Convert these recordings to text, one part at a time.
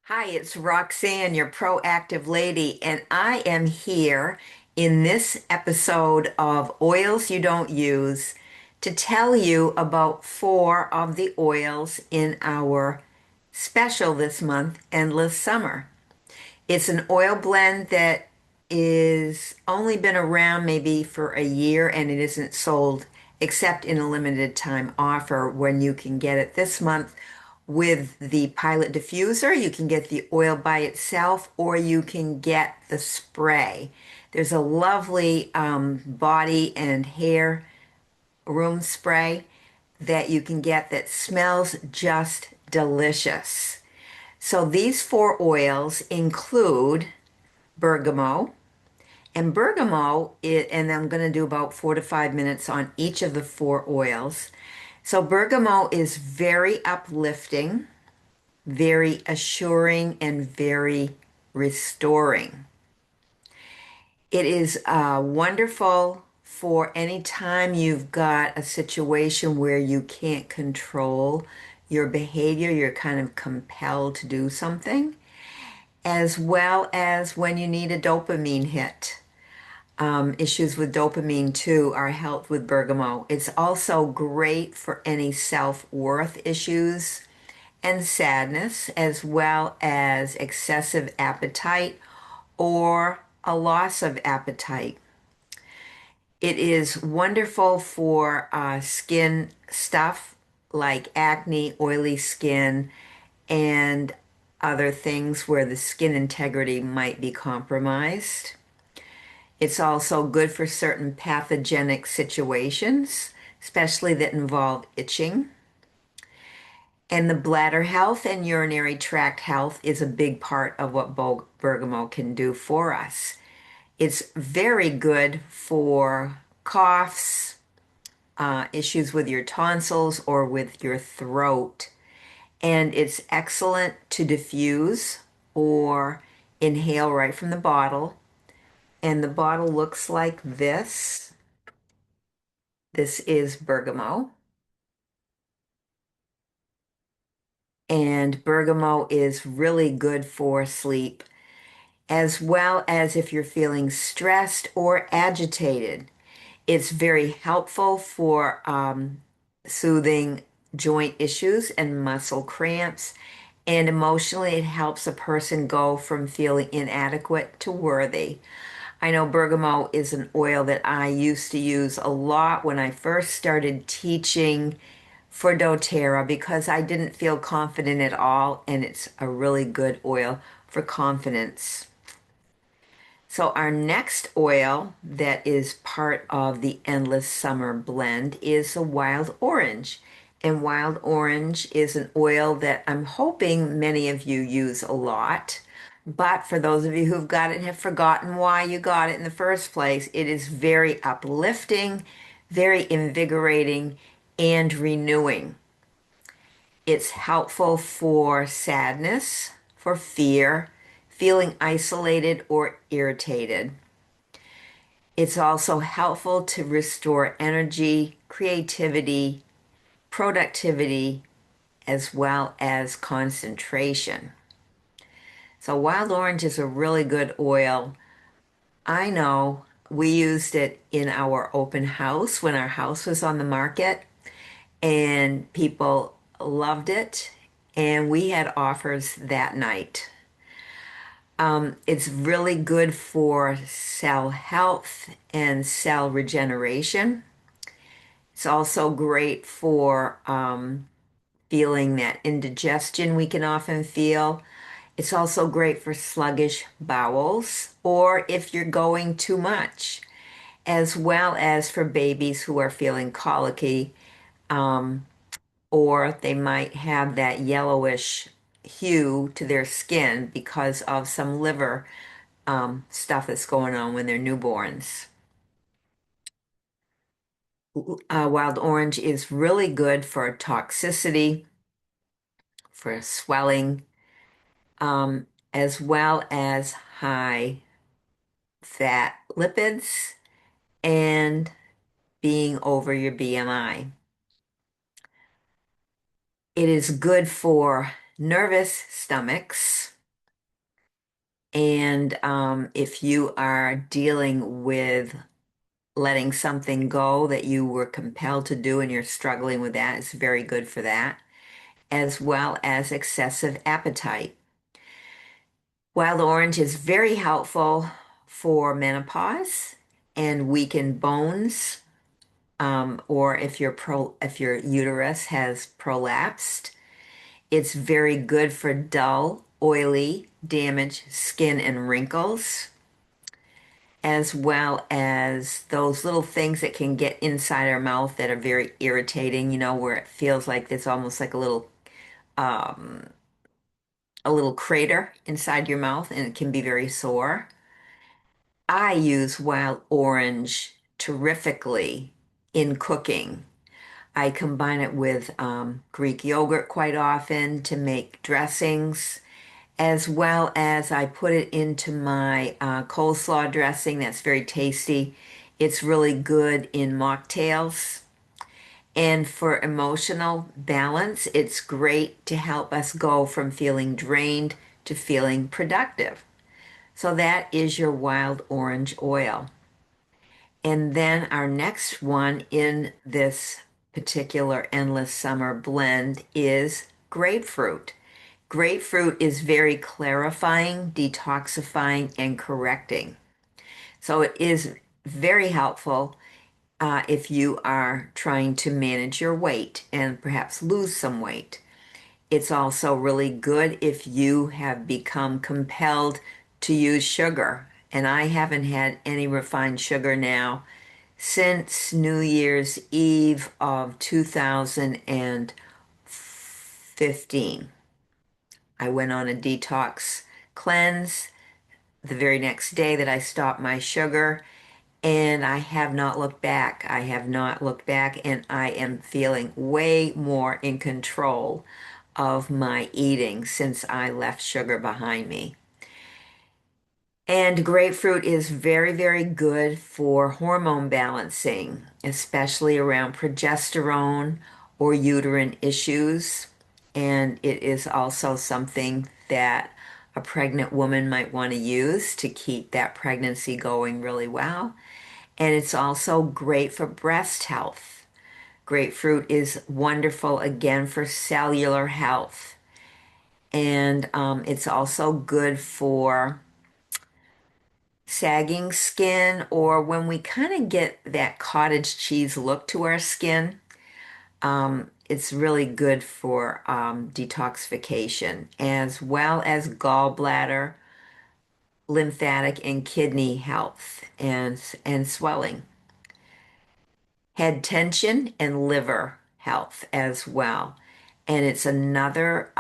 Hi, it's Roxanne, your proactive lady, and I am here in this episode of Oils You Don't Use to tell you about four of the oils in our special this month, Endless Summer. It's an oil blend that is only been around maybe for a year and it isn't sold except in a limited time offer when you can get it this month with the Pilot Diffuser. You can get the oil by itself or you can get the spray. There's a lovely body and hair room spray that you can get that smells just delicious. So these four oils include bergamot. And bergamot, and I'm going to do about 4 to 5 minutes on each of the four oils. So bergamot is very uplifting, very assuring, and very restoring. It is wonderful for any time you've got a situation where you can't control your behavior, you're kind of compelled to do something, as well as when you need a dopamine hit. Issues with dopamine too are helped with bergamot. It's also great for any self-worth issues and sadness, as well as excessive appetite or a loss of appetite. It is wonderful for skin stuff like acne, oily skin, and other things where the skin integrity might be compromised. It's also good for certain pathogenic situations, especially that involve itching. And the bladder health and urinary tract health is a big part of what bergamot can do for us. It's very good for coughs, issues with your tonsils or with your throat. And it's excellent to diffuse or inhale right from the bottle. And the bottle looks like this. This is bergamot. And bergamot is really good for sleep, as well as if you're feeling stressed or agitated. It's very helpful for soothing joint issues and muscle cramps. And emotionally, it helps a person go from feeling inadequate to worthy. I know bergamot is an oil that I used to use a lot when I first started teaching for doTERRA because I didn't feel confident at all, and it's a really good oil for confidence. So our next oil that is part of the Endless Summer blend is the wild orange. And wild orange is an oil that I'm hoping many of you use a lot. But for those of you who've got it and have forgotten why you got it in the first place, it is very uplifting, very invigorating, and renewing. It's helpful for sadness, for fear, feeling isolated or irritated. It's also helpful to restore energy, creativity, productivity, as well as concentration. So wild orange is a really good oil. I know we used it in our open house when our house was on the market, and people loved it, and we had offers that night. It's really good for cell health and cell regeneration. It's also great for feeling that indigestion we can often feel. It's also great for sluggish bowels or if you're going too much, as well as for babies who are feeling colicky, um, or they might have that yellowish hue to their skin because of some liver stuff that's going on when they're newborns. Wild orange is really good for toxicity, for swelling, as well as high fat lipids and being over your BMI. It is good for nervous stomachs, And if you are dealing with letting something go that you were compelled to do and you're struggling with that, it's very good for that, as well as excessive appetite. Wild orange is very helpful for menopause and weakened bones, or if your uterus has prolapsed. It's very good for dull, oily, damaged skin and wrinkles, as well as those little things that can get inside our mouth that are very irritating, where it feels like there's almost like um, a little crater inside your mouth and it can be very sore. I use wild orange terrifically in cooking. I combine it with Greek yogurt quite often to make dressings, as well as I put it into my coleslaw dressing that's very tasty. It's really good in mocktails. And for emotional balance, it's great to help us go from feeling drained to feeling productive. So that is your wild orange oil. And then our next one in this particular Endless Summer blend is grapefruit. Grapefruit is very clarifying, detoxifying, and correcting. So it is very helpful if you are trying to manage your weight and perhaps lose some weight. It's also really good if you have become compelled to use sugar. And I haven't had any refined sugar now since New Year's Eve of 2015. I went on a detox cleanse the very next day that I stopped my sugar, and I have not looked back. I have not looked back, and I am feeling way more in control of my eating since I left sugar behind me. And grapefruit is very, very good for hormone balancing, especially around progesterone or uterine issues. And it is also something that a pregnant woman might want to use to keep that pregnancy going really well. And it's also great for breast health. Grapefruit is wonderful again for cellular health. And it's also good for sagging skin or when we kind of get that cottage cheese look to our skin. It's really good for detoxification as well as gallbladder, lymphatic, and kidney health and swelling, head tension, and liver health as well. And it's another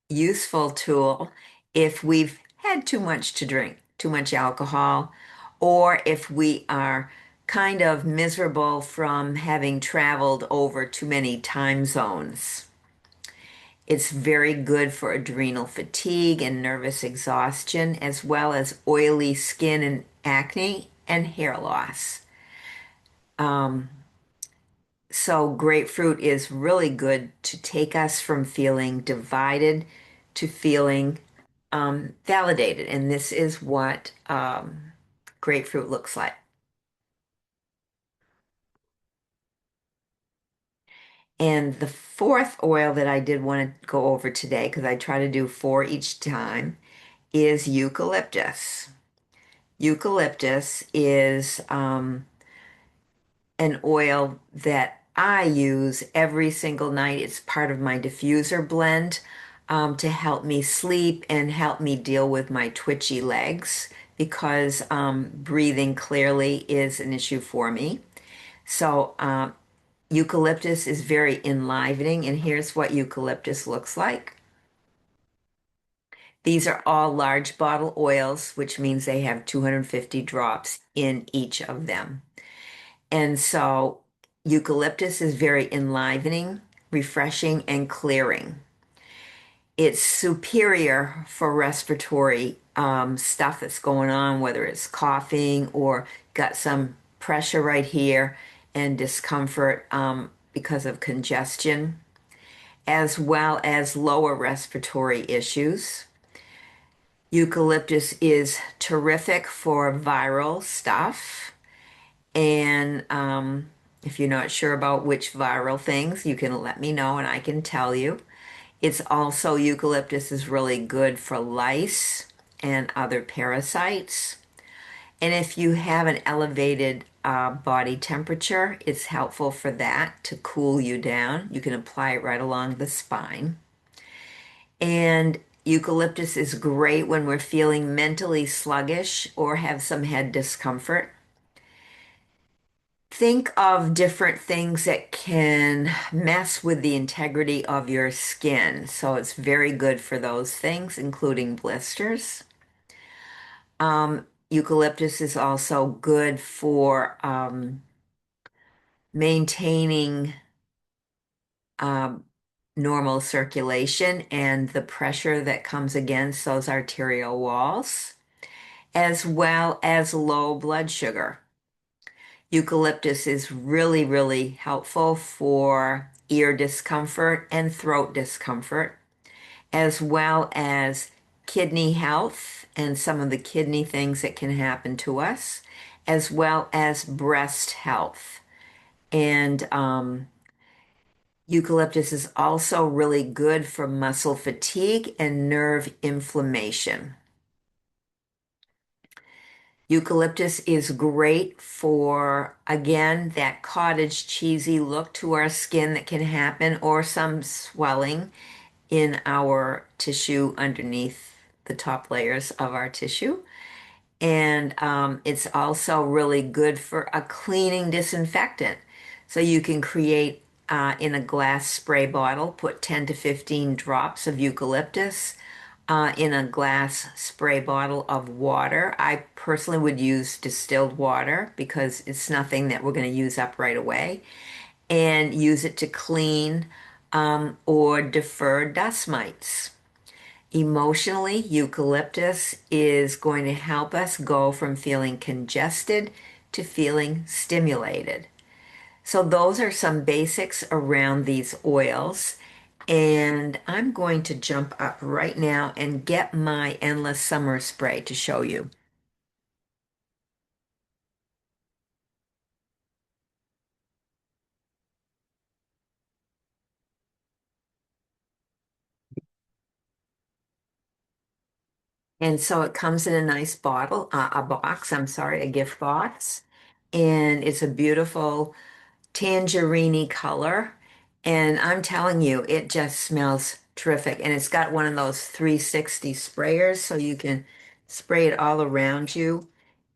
useful tool if we've had too much to drink, too much alcohol, or if we are kind of miserable from having traveled over too many time zones. It's very good for adrenal fatigue and nervous exhaustion, as well as oily skin and acne and hair loss. Um, so grapefruit is really good to take us from feeling divided to feeling validated. And this is what grapefruit looks like. And the fourth oil that I did want to go over today, because I try to do four each time, is eucalyptus. Eucalyptus is an oil that I use every single night. It's part of my diffuser blend to help me sleep and help me deal with my twitchy legs because breathing clearly is an issue for me. So eucalyptus is very enlivening, and here's what eucalyptus looks like. These are all large bottle oils, which means they have 250 drops in each of them. And so eucalyptus is very enlivening, refreshing, and clearing. It's superior for respiratory stuff that's going on, whether it's coughing or got some pressure right here and discomfort because of congestion, as well as lower respiratory issues. Eucalyptus is terrific for viral stuff. And if you're not sure about which viral things, you can let me know and I can tell you. It's also, eucalyptus is really good for lice and other parasites. And if you have an elevated body temperature, it's helpful for that to cool you down. You can apply it right along the spine. And eucalyptus is great when we're feeling mentally sluggish or have some head discomfort. Think of different things that can mess with the integrity of your skin. So it's very good for those things, including blisters. Eucalyptus is also good for maintaining um, normal circulation and the pressure that comes against those arterial walls, as well as low blood sugar. Eucalyptus is really, really helpful for ear discomfort and throat discomfort, as well as kidney health and some of the kidney things that can happen to us, as well as breast health. And eucalyptus is also really good for muscle fatigue and nerve inflammation. Eucalyptus is great for, again, that cottage cheesy look to our skin that can happen, or some swelling in our tissue underneath the top layers of our tissue. And it's also really good for a cleaning disinfectant. So you can create in a glass spray bottle, put 10 to 15 drops of eucalyptus in a glass spray bottle of water. I personally would use distilled water because it's nothing that we're going to use up right away, and use it to clean or defer dust mites. Emotionally, eucalyptus is going to help us go from feeling congested to feeling stimulated. So those are some basics around these oils. And I'm going to jump up right now and get my Endless Summer Spray to show you. And so it comes in a nice bottle, a box, I'm sorry, a gift box. And it's a beautiful tangerine color. And I'm telling you, it just smells terrific. And it's got one of those 360 sprayers, so you can spray it all around you.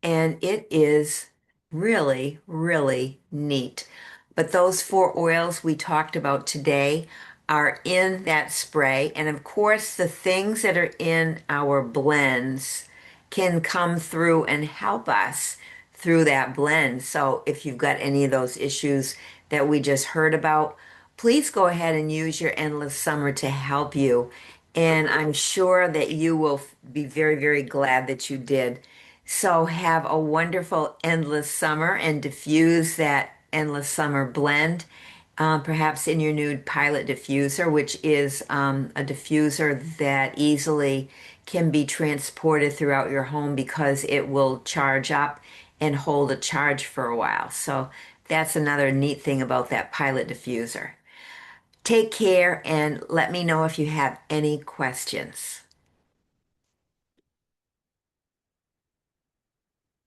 And it is really, really neat. But those four oils we talked about today are in that spray. And of course, the things that are in our blends can come through and help us through that blend. So if you've got any of those issues that we just heard about, please go ahead and use your Endless Summer to help you. And I'm sure that you will be very, very glad that you did. So have a wonderful Endless Summer and diffuse that Endless Summer blend, perhaps in your new Pilot Diffuser, which is a diffuser that easily can be transported throughout your home because it will charge up and hold a charge for a while. So that's another neat thing about that Pilot Diffuser. Take care and let me know if you have any questions.